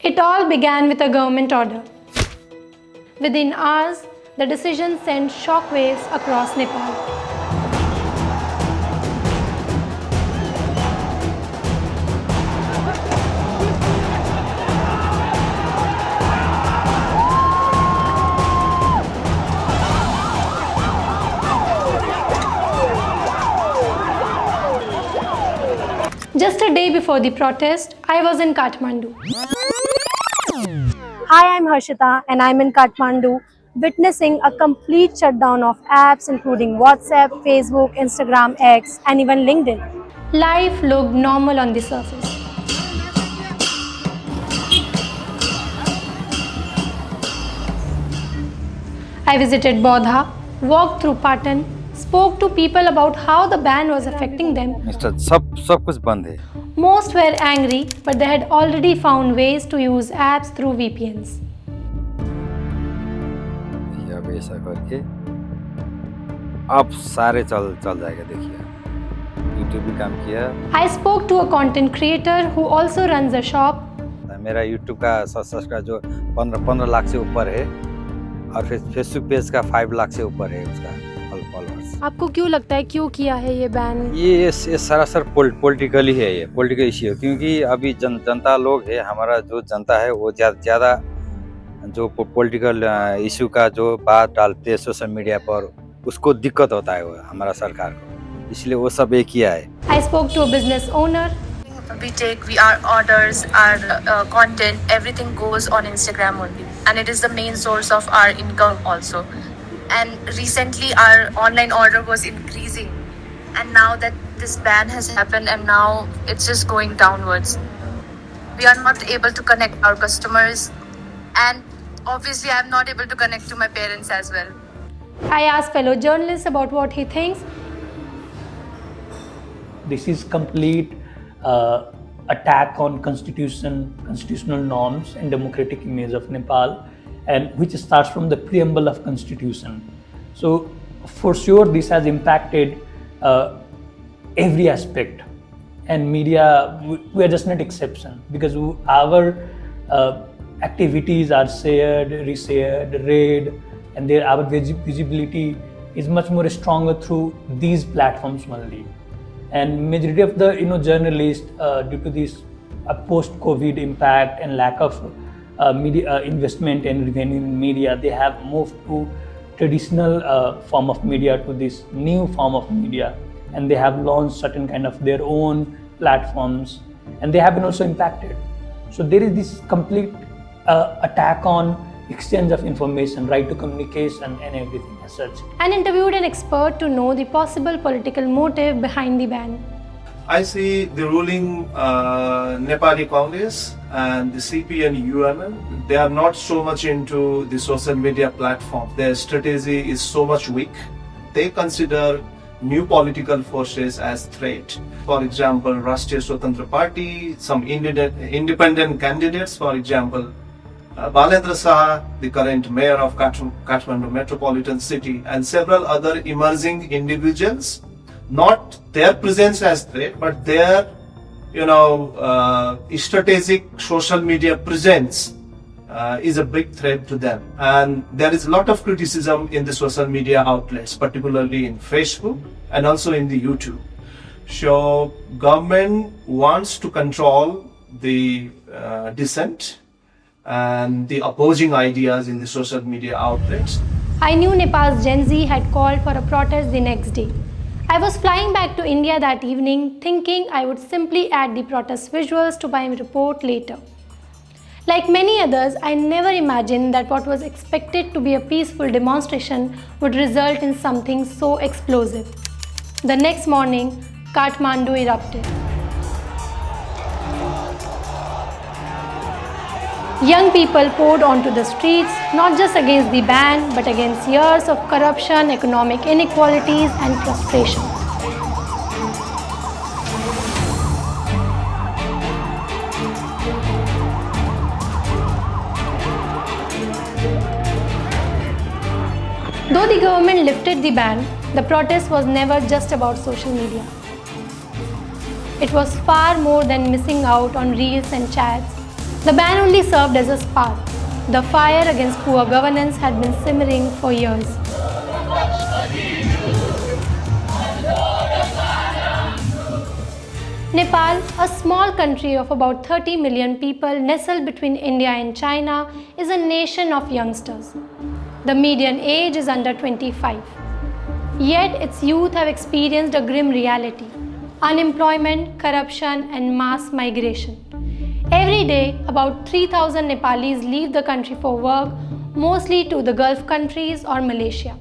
It all began with a government order. Within hours, the decision sent shockwaves across Nepal. Just a day before the protest, I was in Kathmandu. Hi, I'm Harshita and I'm in Kathmandu witnessing a complete shutdown of apps including WhatsApp, Facebook, Instagram, X and even LinkedIn. Life looked normal on the surface. I visited Bodha, walked through Patan, spoke to people about how the ban was affecting them. Mister सब कुछ बंद है। Most were angry, but they had already found ways to use apps through VPNs. अब ऐसा करके अब सारे चल जाएगा, देखिए यूट्यूब भी काम किया। I spoke to a content creator who also runs a shop. मेरा यूट्यूब का सब्सक्राइबर जो 15 लाख से ऊपर है और फिर फेसबुक पेज का 5 लाख से ऊपर है उसका फॉलोअर्स। आपको क्यों लगता है क्यों किया है ये बैन? ये सरासर पॉलिटिकली है, ये पॉलिटिकल इश्यू है, क्योंकि अभी जनता लोग है, हमारा जो जनता है वो ज़्यादा जो पॉलिटिकल इशू का जो बात डालते हैं सोशल मीडिया पर, उसको दिक्कत होता है वो हमारा सरकार को, इसलिए वो सब एक किया है। I spoke to a business owner. Our orders, our content, everything goes on Instagram only, and it is the main source of our income also. And recently our online order was increasing, and now that this ban has happened and now it's just going downwards, we are not able to connect our customers, and obviously I'm not able to connect to my parents as well. I asked fellow journalists about what he thinks. This is complete attack on constitutional norms and democratic image of Nepal, and which starts from the preamble of constitution. So for sure this has impacted every aspect, and media, we are just not exception, because our activities are shared, reshared, read, and our visibility is much more stronger through these platforms only. And majority of the journalists, due to this post-COVID impact and lack of media investment and revenue in media, they have moved to traditional form of media to this new form of media, and they have launched certain kind of their own platforms, and they have been also impacted. So there is this complete attack on exchange of information, right to communication, and everything as such. And interviewed an expert to know the possible political motive behind the ban. I see the ruling Nepali Congress and the CP and UML, they are not so much into the social media platform. Their strategy is so much weak. They consider new political forces as threat. For example, Rashtriya Swatantra Party, some independent candidates, for example, Balendra Saha, the current mayor of Kathmandu metropolitan city, and several other emerging individuals, not their presence as threat, but their strategic social media presence is a big threat to them. And there is a lot of criticism in the social media outlets, particularly in Facebook and also in the YouTube. So government wants to control the dissent and the opposing ideas in the social media outlets. I knew Nepal's Gen Z had called for a protest the next day. I was flying back to India that evening thinking I would simply add the protest visuals to my report later. Like many others, I never imagined that what was expected to be a peaceful demonstration would result in something so explosive. The next morning, Kathmandu erupted. Young people poured onto the streets, not just against the ban, but against years of corruption, economic inequalities, and frustration. Though the government lifted the ban, the protest was never just about social media. It was far more than missing out on reels and chats. The ban only served as a spark. The fire against poor governance had been simmering for years. Nepal, a small country of about 30 million people nestled between India and China, is a nation of youngsters. The median age is under 25. Yet its youth have experienced a grim reality: unemployment, corruption, and mass migration. Every day, about 3,000 Nepalis leave the country for work, mostly to the Gulf countries or Malaysia.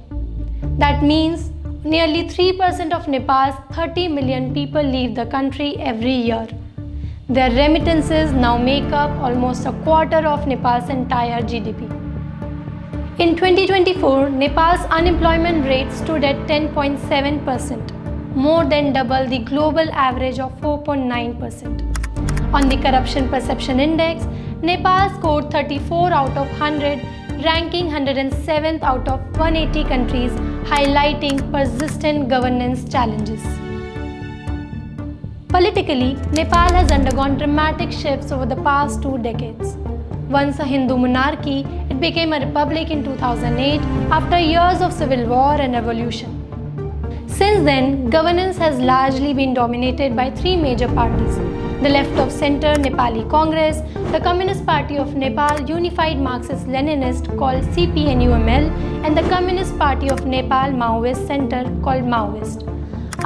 That means nearly 3% of Nepal's 30 million people leave the country every year. Their remittances now make up almost a quarter of Nepal's entire GDP. In 2024, Nepal's unemployment rate stood at 10.7%, more than double the global average of 4.9%. On the Corruption Perception Index, Nepal scored 34 out of 100, ranking 107th out of 180 countries, highlighting persistent governance challenges. Politically, Nepal has undergone dramatic shifts over the past 2 decades. Once a Hindu monarchy, it became a republic in 2008 after years of civil war and revolution. Since then, governance has largely been dominated by 3 major parties: the left of center Nepali Congress, the Communist Party of Nepal Unified Marxist-Leninist called CPNUML, and the Communist Party of Nepal Maoist Center called Maoist.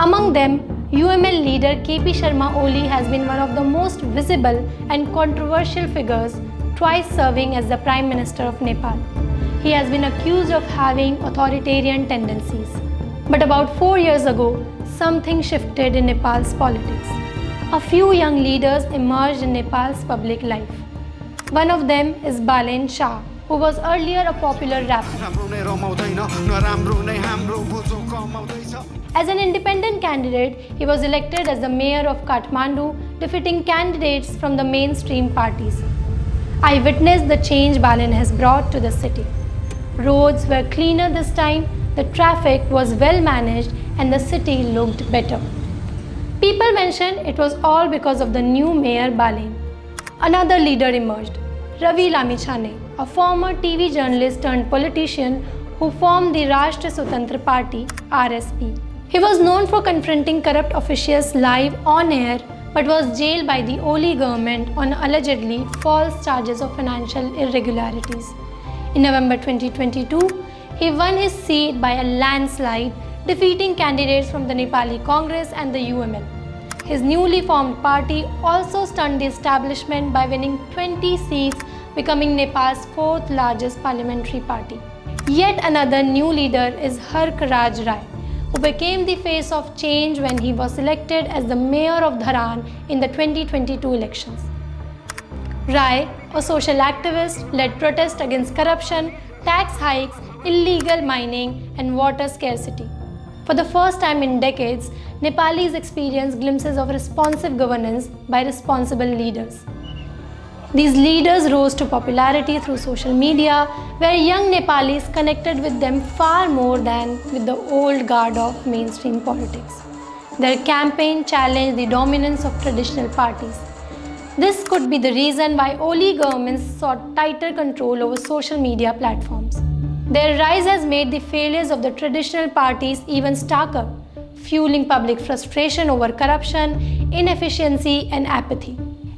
Among them, UML leader KP Sharma Oli has been one of the most visible and controversial figures, twice serving as the Prime Minister of Nepal. He has been accused of having authoritarian tendencies. But about 4 years ago, something shifted in Nepal's politics. A few young leaders emerged in Nepal's public life. One of them is Balen Shah, who was earlier a popular rapper. As an independent candidate, he was elected as the mayor of Kathmandu, defeating candidates from the mainstream parties. I witnessed the change Balen has brought to the city. Roads were cleaner this time, the traffic was well managed, and the city looked better. People mentioned it was all because of the new mayor Balen. Another leader emerged, Ravi Lamichhane, a former TV journalist turned politician who formed the Rashtriya Swatantra Party (RSP). He was known for confronting corrupt officials live on air, but was jailed by the Oli government on allegedly false charges of financial irregularities. In November 2022, he won his seat by a landslide, defeating candidates from the Nepali Congress and the UML. His newly formed party also stunned the establishment by winning 20 seats, becoming Nepal's 4th largest parliamentary party. Yet another new leader is Hark Raj Rai, who became the face of change when he was elected as the mayor of Dharan in the 2022 elections. Rai, a social activist, led protests against corruption, tax hikes, illegal mining, and water scarcity. For the first time in decades, Nepalis experience glimpses of responsive governance by responsible leaders. These leaders rose to popularity through social media, where young Nepalis connected with them far more than with the old guard of mainstream politics. Their campaign challenged the dominance of traditional parties. This could be the reason why Oli governments sought tighter control over social media platforms. Their rise has made the failures of the traditional parties even starker, fueling public frustration over corruption, inefficiency, and apathy.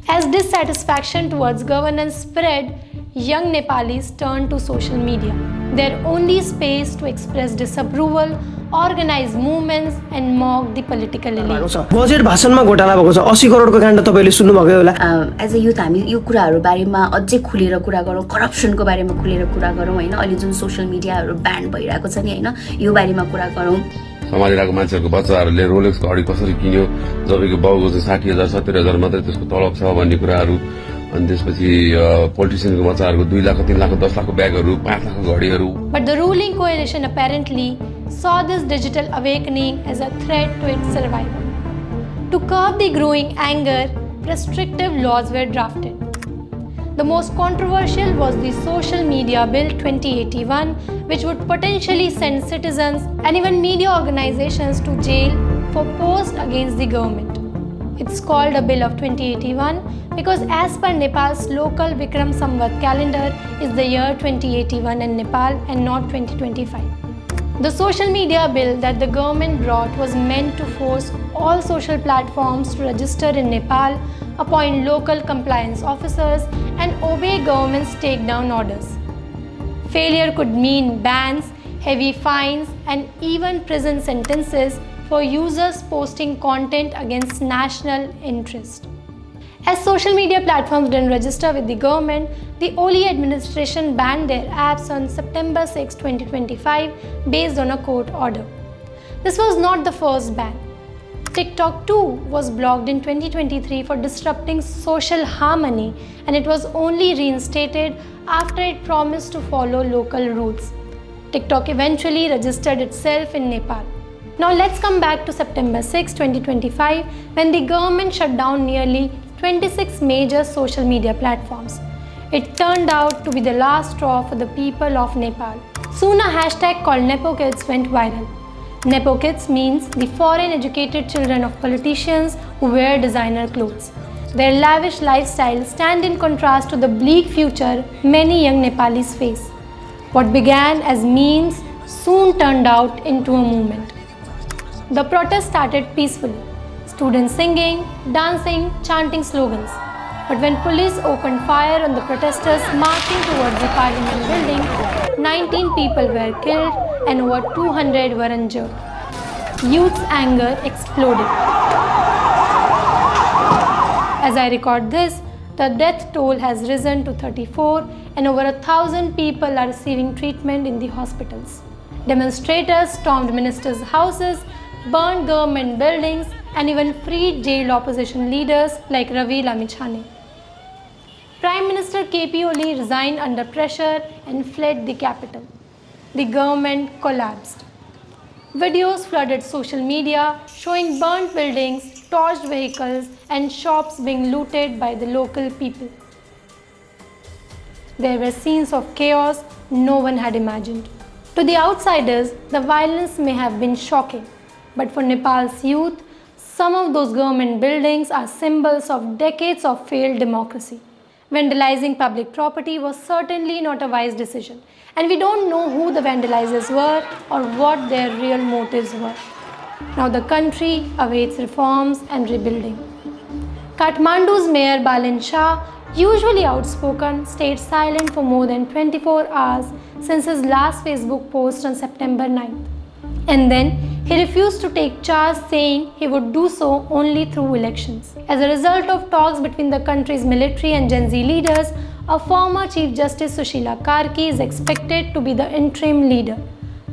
As dissatisfaction towards governance spread, young Nepalis turned to social media, their only space to express disapproval, organize movements, and mock the political elite. Budget भाषणमा घोटाला भएको छ 80 करोडको काण्ड तपाईले सुन्नुभयो होला as a youth हामी यो कुराहरु बारेमा अझै खुलेर कुरा गरौँ करप्सनको बारेमा खुलेर कुरा गरौँ हैन अहिले जुन सोशल मिडियाहरु ब्यान भइरहेको छ नि हैन यो बारेमा कुरा गरौँ समाजको मान्छेहरुको बच्चाहरुले रोलेक्स घडी कसरी किन्यो जबकि बाउको चाहिँ 60,000 70,000 मात्रै त्यसको तलब छ भन्ने कुराहरु अनि त्यसपछि पोलिटिशियनको बच्चाहरुको 2 लाख 3 लाख 10 लाखको ब्यागहरु 5 लाखको घडीहरु But the ruling coalition apparently saw this digital awakening as a threat to its survival. To curb the growing anger, restrictive laws were drafted. The most controversial was the Social Media Bill 2081, which would potentially send citizens and even media organizations to jail for posts against the government. It's called a Bill of 2081 because as per Nepal's local Vikram Samvat calendar is the year 2081 in Nepal and not 2025. The social media bill that the government brought was meant to force all social platforms to register in Nepal, appoint local compliance officers, and obey government's takedown orders. Failure could mean bans, heavy fines, and even prison sentences for users posting content against national interest. As social media platforms didn't register with the government, the Oli administration banned their apps on September 6, 2025 based on a court order. This was not the first ban. TikTok too was blocked in 2023 for disrupting social harmony, and it was only reinstated after it promised to follow local rules. TikTok eventually registered itself in Nepal. Now let's come back to September 6, 2025 when the government shut down nearly 26 major social media platforms. It turned out to be the last straw for the people of Nepal. Soon a hashtag called NepoKids went viral. NepoKids means the foreign educated children of politicians who wear designer clothes. Their lavish lifestyle stand in contrast to the bleak future many young Nepalis face. What began as memes soon turned out into a movement. The protest started peacefully, students singing, dancing, chanting slogans. But when police opened fire on the protesters marching towards the parliament building, 19 people were killed and over 200 were injured. Youth's anger exploded. As I record this, the death toll has risen to 34 and over 1,000 people are receiving treatment in the hospitals. Demonstrators stormed ministers' houses, burned government buildings, and even freed jailed opposition leaders like Ravi Lamichhane. Prime Minister KP Oli resigned under pressure and fled the capital. The government collapsed. Videos flooded social media showing burnt buildings, torched vehicles, and shops being looted by the local people. There were scenes of chaos no one had imagined. To the outsiders, the violence may have been shocking. But for Nepal's youth, some of those government buildings are symbols of decades of failed democracy. Vandalizing public property was certainly not a wise decision, and we don't know who the vandalizers were or what their real motives were. Now the country awaits reforms and rebuilding. Kathmandu's Mayor Balin Shah, usually outspoken, stayed silent for more than 24 hours since his last Facebook post on September 9th. And then he refused to take charge, saying he would do so only through elections. As a result of talks between the country's military and Gen Z leaders, a former Chief Justice Sushila Karki is expected to be the interim leader.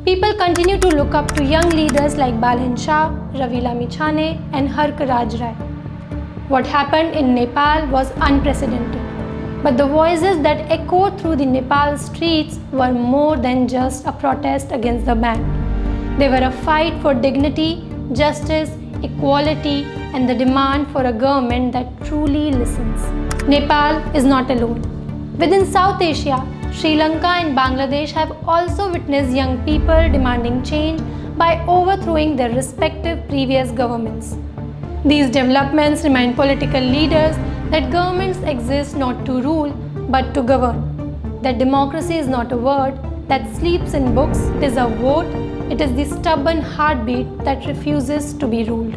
People continue to look up to young leaders like Balin Shah, Ravi Lamichhane, and Harkaraj Rai. What happened in Nepal was unprecedented, but the voices that echoed through the Nepal streets were more than just a protest against the ban. They were a fight for dignity, justice, equality, and the demand for a government that truly listens. Nepal is not alone. Within South Asia, Sri Lanka and Bangladesh have also witnessed young people demanding change by overthrowing their respective previous governments. These developments remind political leaders that governments exist not to rule but to govern. That democracy is not a word that sleeps in books, it is a vote. It is the stubborn heartbeat that refuses to be ruled.